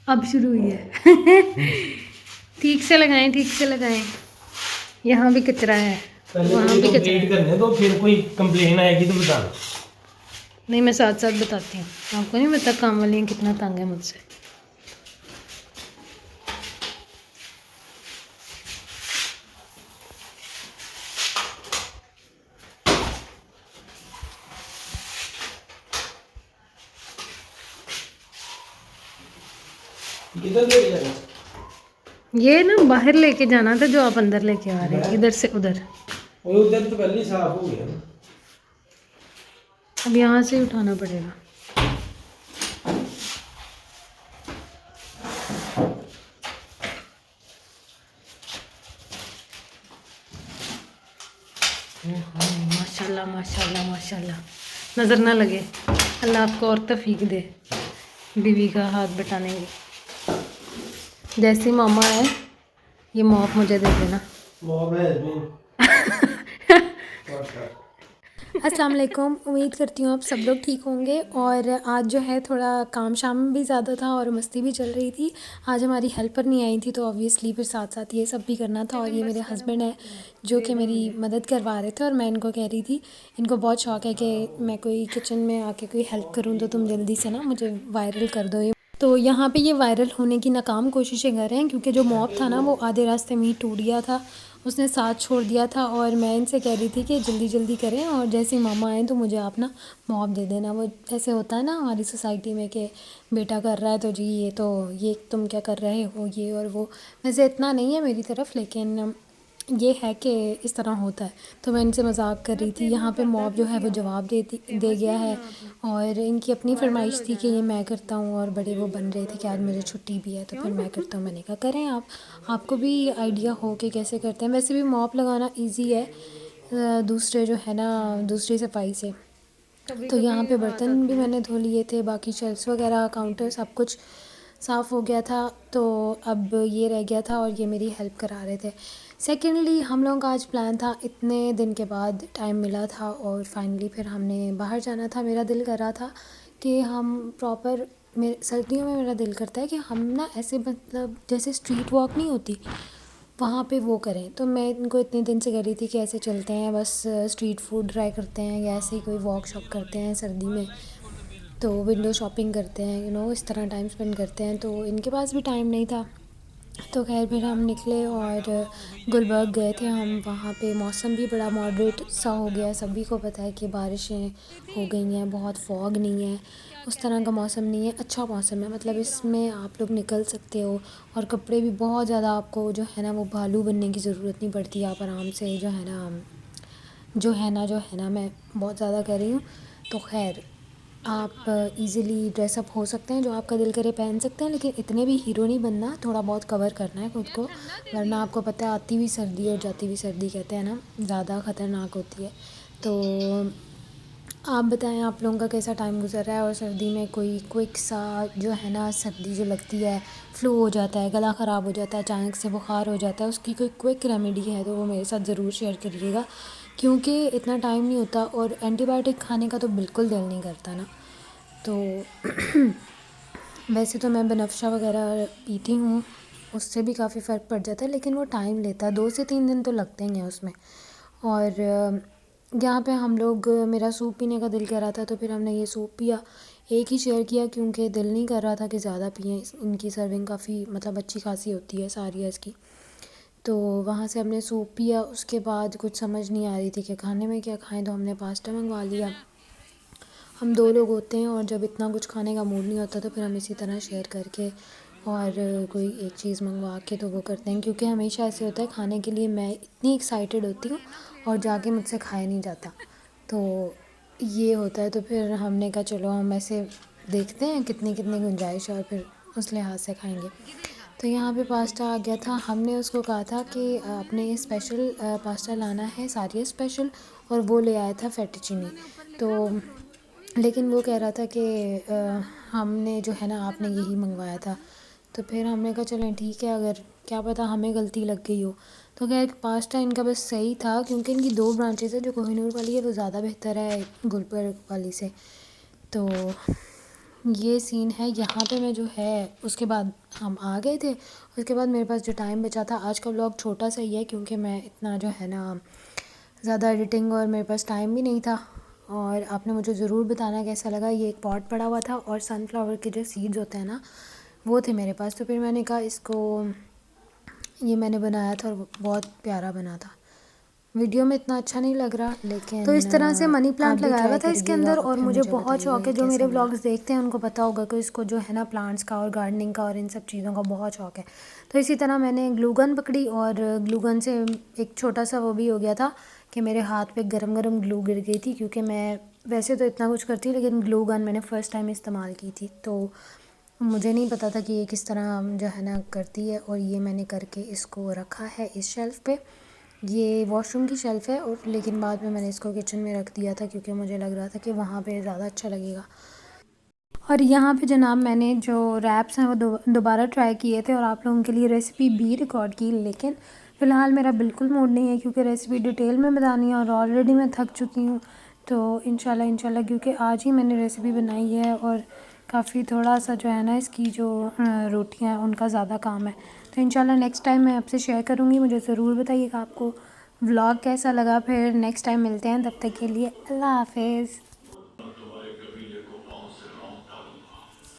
अब शुरू हुई है। ठीक से लगाएं, ठीक से लगाएं। यहाँ भी कचरा है, वहाँ भी कचरा है। करने दो, फिर कोई कंप्लेन आएगी तो बताना। नहीं, मैं साथ साथ बताती हूँ। आपको नहीं पता काम वाली कितना तंग है मुझसे। किधर ले जाना? ये ना बाहर लेके जाना था, जो आप अंदर लेके आ रहे हैं, इधर से उधर। और उधर तो पहले ही साफ हो गया ना। अब यहाँ से ही उठाना पड़ेगा। माशाल्लाह माशाल्लाह माशाल्लाह। नज़र ना लगे, अल्लाह आपको और तौफीक दे बीवी का हाथ बटाने की। जैसी मामा है, ये मौत मुझे दे देना। वो है अस्सलाम वालेकुम। उम्मीद करती हूँ आप सब लोग ठीक होंगे। और आज जो है थोड़ा काम शाम भी ज़्यादा था और मस्ती भी चल रही थी। आज हमारी हेल्पर नहीं आई थी, तो ऑब्वियसली फिर साथ साथ ये सब भी करना था। और ये मेरे हस्बैंड हैं जो कि मेरी मदद करवा रहे थे, और मैं इनको कह रही थी, इनको बहुत शौक़ है कि मैं कोई किचन में आके कोई हेल्प करूँ, तो तुम जल्दी से ना मुझे वायरल कर दो। तो यहाँ पे ये वायरल होने की नाकाम कोशिशें कर रहे हैं, क्योंकि जो मॉब था ना वो आधे रास्ते में ही टूट गया था, उसने साथ छोड़ दिया था। और मैं इनसे कह रही थी कि जल्दी जल्दी करें, और जैसे ही मामा आए तो मुझे आप ना मॉब दे देना। वो ऐसे होता है ना हमारी सोसाइटी में कि बेटा कर रहा है तो जी ये तुम क्या कर रहे हो, ये और वो। वैसे इतना नहीं है मेरी तरफ, लेकिन ये है कि इस तरह होता है। तो मैं इनसे मजाक कर रही थी। यहाँ पे मॉब जो है वो जवाब दे गया है, और इनकी अपनी फरमाइश थी कि ये मैं करता हूँ, और बड़े वो बन रहे थे कि आज मेरी छुट्टी भी है तो फिर मैं करता हूँ। मैंने कहा करें आप, आपको भी आइडिया हो कि कैसे करते हैं। वैसे भी मॉब लगाना ईजी है, दूसरे जो है ना दूसरी सफाई से। तो यहाँ पे बर्तन भी मैंने धो लिए थे, बाकी शेल्फ्स वगैरह काउंटर सब कुछ साफ़ हो गया था। तो अब ये रह गया था, और ये मेरी हेल्प करा रहे थे। सेकेंडली हम लोगों का आज प्लान था, इतने दिन के बाद टाइम मिला था, और फाइनली फिर हमने बाहर जाना था। मेरा दिल कर रहा था कि हम प्रॉपर, मेरे सर्दियों में मेरा दिल करता है कि हम ना ऐसे मतलब जैसे स्ट्रीट वॉक नहीं होती, वहाँ पे वो करें। तो मैं इनको इतने दिन से कह रही थी कि ऐसे चलते हैं, बस स्ट्रीट फूड ट्राई करते हैं, या ऐसे ही कोई वॉक शॉप करते हैं सर्दी में, तो विंडो शॉपिंग करते हैं, इस तरह टाइम स्पेंड करते हैं। तो इनके पास भी टाइम नहीं था। तो खैर फिर हम निकले और गुलबर्ग गए थे हम। वहाँ पे मौसम भी बड़ा मॉडरेट सा हो गया। सभी को पता है कि बारिशें हो गई हैं, बहुत फॉग नहीं है, उस तरह का मौसम नहीं है, अच्छा मौसम है। मतलब इसमें आप लोग निकल सकते हो, और कपड़े भी बहुत ज़्यादा आपको जो है ना वो भालू बनने की ज़रूरत नहीं पड़ती। आप आराम से जो है ना मैं बहुत ज़्यादा कर रही हूँ। तो खैर आप इजीली ड्रेसअप हो सकते हैं, जो आपका दिल करे पहन सकते हैं, लेकिन इतने भी हीरो नहीं बनना, थोड़ा बहुत कवर करना है खुद को, वरना आपको पता है आती हुई सर्दी और जाती हुई सर्दी कहते हैं ना, ज़्यादा ख़तरनाक होती है। तो आप बताएं आप लोगों का कैसा टाइम गुजर रहा है, और सर्दी में कोई क्विक सा जो है ना, सर्दी जो लगती है, फ्लू हो जाता है, गला ख़राब हो जाता है, अचानक से बुखार हो जाता है, उसकी कोई क्विक रेमेडी है तो वो मेरे साथ ज़रूर शेयर करिएगा, क्योंकि इतना टाइम नहीं होता, और एंटीबायोटिक खाने का तो बिल्कुल दिल नहीं करता ना। तो वैसे तो मैं बनफ़शा वगैरह पीती हूँ, उससे भी काफ़ी फ़र्क पड़ जाता है, लेकिन वो टाइम लेता है, 2 से 3 दिन तो लगते ही हैं उसमें। और यहाँ पे हम लोग, मेरा सूप पीने का दिल कर रहा था, तो फिर हमने ये सूप पिया। एक ही शेयर किया, क्योंकि दिल नहीं कर रहा था कि ज़्यादा पिएँ। इनकी सर्विंग काफ़ी मतलब अच्छी खासी होती है सारियाज़ की। तो वहाँ से हमने सूप पिया। उसके बाद कुछ समझ नहीं आ रही थी कि खाने में क्या खाएँ, तो हमने पास्ता मंगवा लिया। हम 2 लोग होते हैं, और जब इतना कुछ खाने का मूड नहीं होता तो फिर हम इसी तरह शेयर करके और कोई एक चीज़ मंगवा के तो वो करते हैं, क्योंकि हमेशा ऐसे होता है खाने के लिए मैं इतनी एक्साइटेड होती हूँ और जाके मुझसे खाया नहीं जाता, तो ये होता है। तो फिर हमने कहा चलो हम ऐसे देखते हैं कितनी कितनी गुंजाइश है, और फिर उस लिहाज से खाएंगे। तो यहाँ पे पास्ता आ गया था। हमने उसको कहा था कि आपने स्पेशल पास्ता लाना है, सारिया स्पेशल, और वो ले आया था फेटिचिनी। तो लेकिन वो कह रहा था कि हमने जो है ना आपने यही मंगवाया था। तो फिर हमने कहा चलें ठीक है, अगर क्या पता हमें गलती लग गई हो। तो खैर पास्ता इनका बस सही था, क्योंकि इनकी 2 ब्रांचेज़ है, जो कोहिनूर वाली है वो ज़्यादा बेहतर है गुलबर्ग वाली से। तो ये सीन है यहाँ पे। मैं जो है उसके बाद हम आ गए थे। उसके बाद मेरे पास जो टाइम बचा था, आज का व्लॉग छोटा सा ही है क्योंकि मैं इतना जो है ना ज़्यादा एडिटिंग और मेरे पास टाइम भी नहीं था। और आपने मुझे ज़रूर बताना कैसा लगा। ये एक पॉट पड़ा हुआ था और सनफ्लावर के जो सीड्स होते हैं ना वो थे मेरे पास, तो फिर मैंने कहा इसको, ये मैंने बनाया था और बहुत प्यारा बना था। वीडियो में इतना अच्छा नहीं लग रहा, लेकिन तो इस तरह से मनी प्लांट लगाया हुआ था इसके अंदर। और मुझे बहुत शौक है, जो मेरे व्लॉग्स देखते हैं उनको पता होगा कि इसको जो है ना प्लांट्स का और गार्डनिंग का और इन सब चीज़ों का बहुत शौक है। तो इसी तरह मैंने ग्लू गन पकड़ी और ग्लू गन से एक छोटा सा वो भी हो गया था कि मेरे हाथ पे गरम गरम ग्लू गिर गई थी, क्योंकि मैं वैसे तो इतना कुछ करती हूँ लेकिन ग्लू गन मैंने फ़र्स्ट टाइम इस्तेमाल की थी, तो मुझे नहीं पता था कि ये किस तरह जो है ना करती है। और ये मैंने करके इसको रखा है इस शेल्फ़ पे। ये वॉशरूम की शेल्फ़ है, और लेकिन बाद में मैंने इसको किचन में रख दिया था क्योंकि मुझे लग रहा था कि वहाँ पे ज़्यादा अच्छा लगेगा। और यहाँ पे जनाब मैंने जो रैप्स हैं वो दोबारा ट्राई किए थे और आप लोगों के लिए रेसिपी भी रिकॉर्ड की, लेकिन फ़िलहाल मेरा बिल्कुल मूड नहीं है क्योंकि रेसिपी डिटेल में बतानी है और ऑलरेडी मैं थक चुकी हूँ। तो इंशाल्लाह क्योंकि आज ही मैंने रेसिपी बनाई है और काफ़ी थोड़ा सा जो है ना इसकी जो रोटियाँ हैं उनका ज़्यादा काम है। तो इंशाल्लाह नेक्स्ट टाइम मैं आपसे शेयर करूँगी। मुझे ज़रूर बताइएगा आपको व्लॉग कैसा लगा। फिर नेक्स्ट टाइम मिलते हैं, तब तक के लिए अल्लाह हाफ़िज़।